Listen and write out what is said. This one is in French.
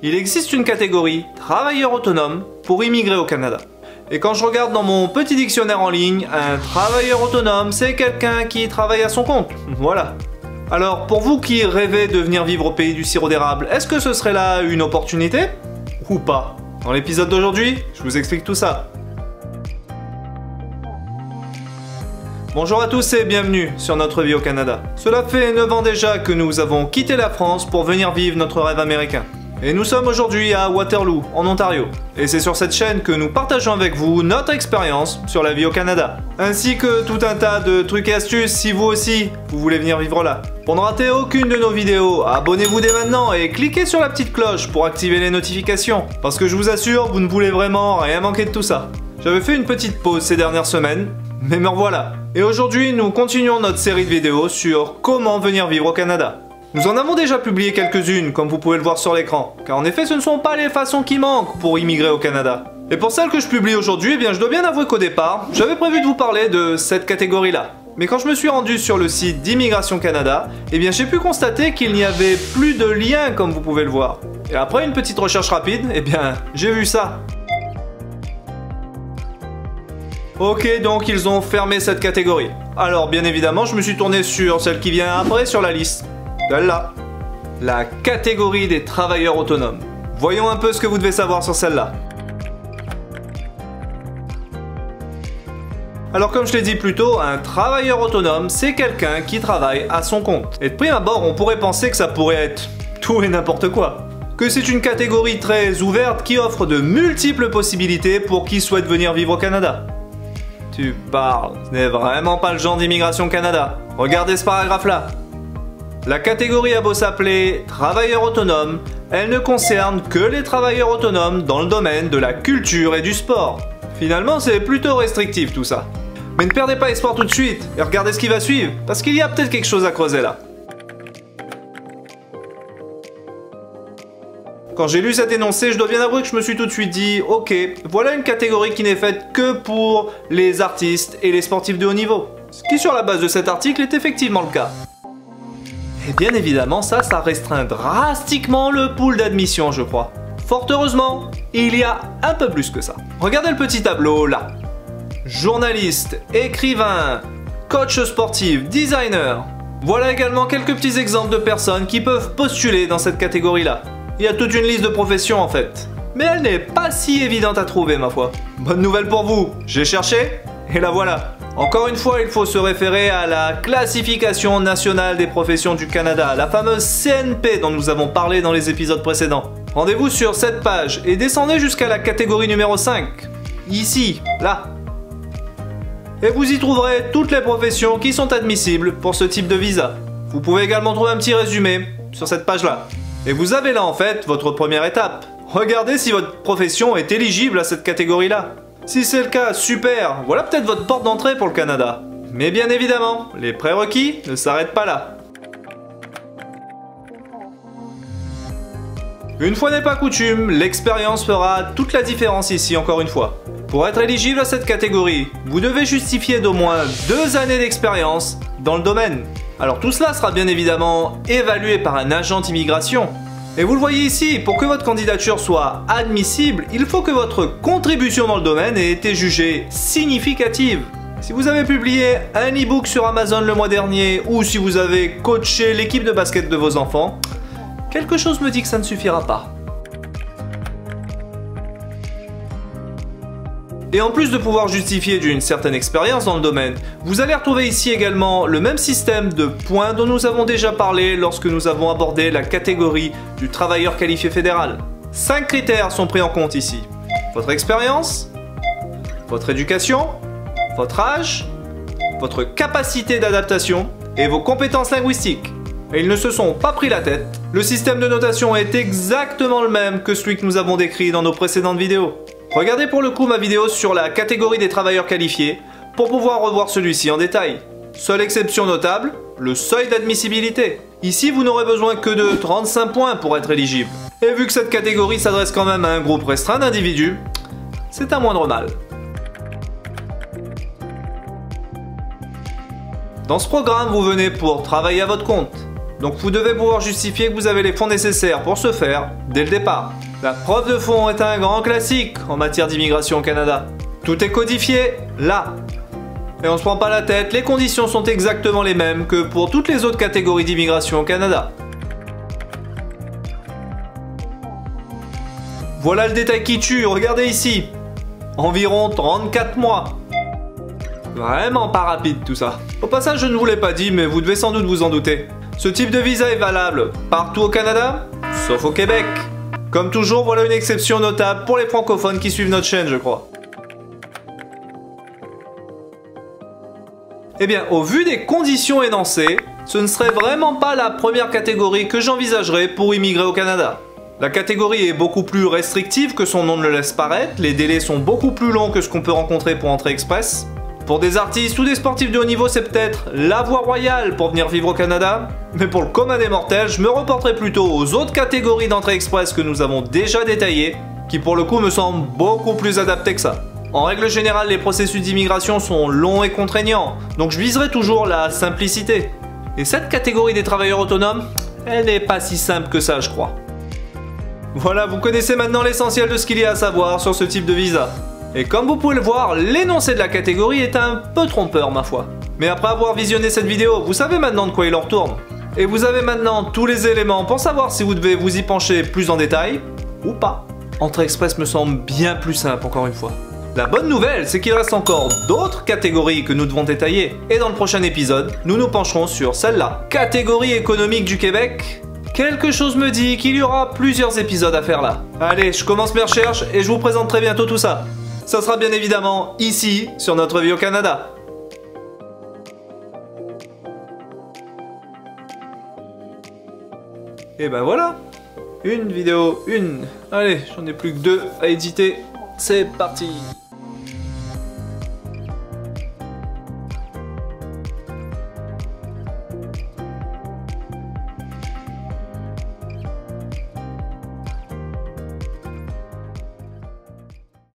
Il existe une catégorie travailleur autonome pour immigrer au Canada. Et quand je regarde dans mon petit dictionnaire en ligne, un travailleur autonome, c'est quelqu'un qui travaille à son compte. Voilà. Alors, pour vous qui rêvez de venir vivre au pays du sirop d'érable, est-ce que ce serait là une opportunité? Ou pas? Dans l'épisode d'aujourd'hui, je vous explique tout ça. Bonjour à tous et bienvenue sur Notre Vie au Canada. Cela fait 9 ans déjà que nous avons quitté la France pour venir vivre notre rêve américain. Et nous sommes aujourd'hui à Waterloo, en Ontario. Et c'est sur cette chaîne que nous partageons avec vous notre expérience sur la vie au Canada. Ainsi que tout un tas de trucs et astuces si vous aussi, vous voulez venir vivre là. Pour ne rater aucune de nos vidéos, abonnez-vous dès maintenant et cliquez sur la petite cloche pour activer les notifications. Parce que je vous assure, vous ne voulez vraiment rien manquer de tout ça. J'avais fait une petite pause ces dernières semaines, mais me revoilà. Et aujourd'hui, nous continuons notre série de vidéos sur comment venir vivre au Canada. Nous en avons déjà publié quelques-unes, comme vous pouvez le voir sur l'écran, car en effet ce ne sont pas les façons qui manquent pour immigrer au Canada. Et pour celles que je publie aujourd'hui, eh bien je dois bien avouer qu'au départ, j'avais prévu de vous parler de cette catégorie-là. Mais quand je me suis rendu sur le site d'Immigration Canada, eh bien j'ai pu constater qu'il n'y avait plus de lien comme vous pouvez le voir. Et après une petite recherche rapide, eh bien j'ai vu ça. Ok, donc ils ont fermé cette catégorie. Alors bien évidemment, je me suis tourné sur celle qui vient après sur la liste. Celle-là, la catégorie des travailleurs autonomes. Voyons un peu ce que vous devez savoir sur celle-là. Alors comme je l'ai dit plus tôt, un travailleur autonome, c'est quelqu'un qui travaille à son compte. Et de prime abord, on pourrait penser que ça pourrait être tout et n'importe quoi. Que c'est une catégorie très ouverte qui offre de multiples possibilités pour qui souhaite venir vivre au Canada. Tu parles, ce n'est vraiment pas le genre d'Immigration Canada. Regardez ce paragraphe-là. La catégorie a beau s'appeler travailleur autonome, elle ne concerne que les travailleurs autonomes dans le domaine de la culture et du sport. Finalement, c'est plutôt restrictif tout ça. Mais ne perdez pas espoir tout de suite et regardez ce qui va suivre, parce qu'il y a peut-être quelque chose à creuser là. Quand j'ai lu cet énoncé, je dois bien avouer que je me suis tout de suite dit « Ok, voilà une catégorie qui n'est faite que pour les artistes et les sportifs de haut niveau. » Ce qui sur la base de cet article est effectivement le cas. Et bien évidemment, ça restreint drastiquement le pool d'admission, je crois. Fort heureusement, il y a un peu plus que ça. Regardez le petit tableau là. Journaliste, écrivain, coach sportif, designer. Voilà également quelques petits exemples de personnes qui peuvent postuler dans cette catégorie-là. Il y a toute une liste de professions en fait. Mais elle n'est pas si évidente à trouver ma foi. Bonne nouvelle pour vous, j'ai cherché et la voilà. Encore une fois, il faut se référer à la classification nationale des professions du Canada, la fameuse CNP dont nous avons parlé dans les épisodes précédents. Rendez-vous sur cette page et descendez jusqu'à la catégorie numéro 5. Ici, là. Et vous y trouverez toutes les professions qui sont admissibles pour ce type de visa. Vous pouvez également trouver un petit résumé sur cette page-là. Et vous avez là en fait votre première étape. Regardez si votre profession est éligible à cette catégorie-là. Si c'est le cas, super, voilà peut-être votre porte d'entrée pour le Canada. Mais bien évidemment, les prérequis ne s'arrêtent pas là. Une fois n'est pas coutume, l'expérience fera toute la différence ici encore une fois. Pour être éligible à cette catégorie, vous devez justifier d'au moins 2 années d'expérience dans le domaine. Alors tout cela sera bien évidemment évalué par un agent d'immigration. Et vous le voyez ici, pour que votre candidature soit admissible, il faut que votre contribution dans le domaine ait été jugée significative. Si vous avez publié un e-book sur Amazon le mois dernier, ou si vous avez coaché l'équipe de basket de vos enfants, quelque chose me dit que ça ne suffira pas. Et en plus de pouvoir justifier d'une certaine expérience dans le domaine, vous allez retrouver ici également le même système de points dont nous avons déjà parlé lorsque nous avons abordé la catégorie du travailleur qualifié fédéral. 5 critères sont pris en compte ici. Votre expérience, votre éducation, votre âge, votre capacité d'adaptation et vos compétences linguistiques. Et ils ne se sont pas pris la tête. Le système de notation est exactement le même que celui que nous avons décrit dans nos précédentes vidéos. Regardez pour le coup ma vidéo sur la catégorie des travailleurs qualifiés pour pouvoir revoir celui-ci en détail. Seule exception notable, le seuil d'admissibilité. Ici, vous n'aurez besoin que de 35 points pour être éligible. Et vu que cette catégorie s'adresse quand même à un groupe restreint d'individus, c'est un moindre mal. Dans ce programme, vous venez pour travailler à votre compte. Donc vous devez pouvoir justifier que vous avez les fonds nécessaires pour ce faire dès le départ. La preuve de fonds est un grand classique en matière d'immigration au Canada. Tout est codifié là. Et on se prend pas la tête, les conditions sont exactement les mêmes que pour toutes les autres catégories d'immigration au Canada. Voilà le détail qui tue, regardez ici. Environ 34 mois. Vraiment pas rapide tout ça. Au passage, je ne vous l'ai pas dit, mais vous devez sans doute vous en douter. Ce type de visa est valable partout au Canada, sauf au Québec. Comme toujours, voilà une exception notable pour les francophones qui suivent notre chaîne, je crois. Eh bien, au vu des conditions énoncées, ce ne serait vraiment pas la première catégorie que j'envisagerais pour immigrer au Canada. La catégorie est beaucoup plus restrictive que son nom ne le laisse paraître, les délais sont beaucoup plus longs que ce qu'on peut rencontrer pour entrer express. Pour des artistes ou des sportifs de haut niveau, c'est peut-être la voie royale pour venir vivre au Canada, mais pour le commun des mortels, je me reporterai plutôt aux autres catégories d'entrée express que nous avons déjà détaillées, qui pour le coup me semblent beaucoup plus adaptées que ça. En règle générale, les processus d'immigration sont longs et contraignants, donc je viserai toujours la simplicité. Et cette catégorie des travailleurs autonomes, elle n'est pas si simple que ça, je crois. Voilà, vous connaissez maintenant l'essentiel de ce qu'il y a à savoir sur ce type de visa. Et comme vous pouvez le voir, l'énoncé de la catégorie est un peu trompeur, ma foi. Mais après avoir visionné cette vidéo, vous savez maintenant de quoi il en retourne. Et vous avez maintenant tous les éléments pour savoir si vous devez vous y pencher plus en détail, ou pas. Entrée express me semble bien plus simple, encore une fois. La bonne nouvelle, c'est qu'il reste encore d'autres catégories que nous devons détailler. Et dans le prochain épisode, nous nous pencherons sur celle-là. Catégorie économique du Québec. Quelque chose me dit qu'il y aura plusieurs épisodes à faire là. Allez, je commence mes recherches et je vous présente très bientôt tout ça. Ça sera bien évidemment ici, sur Notre Vie au Canada. Et ben voilà. Une vidéo, une. Allez, j'en ai plus que 2 à éditer. C'est parti.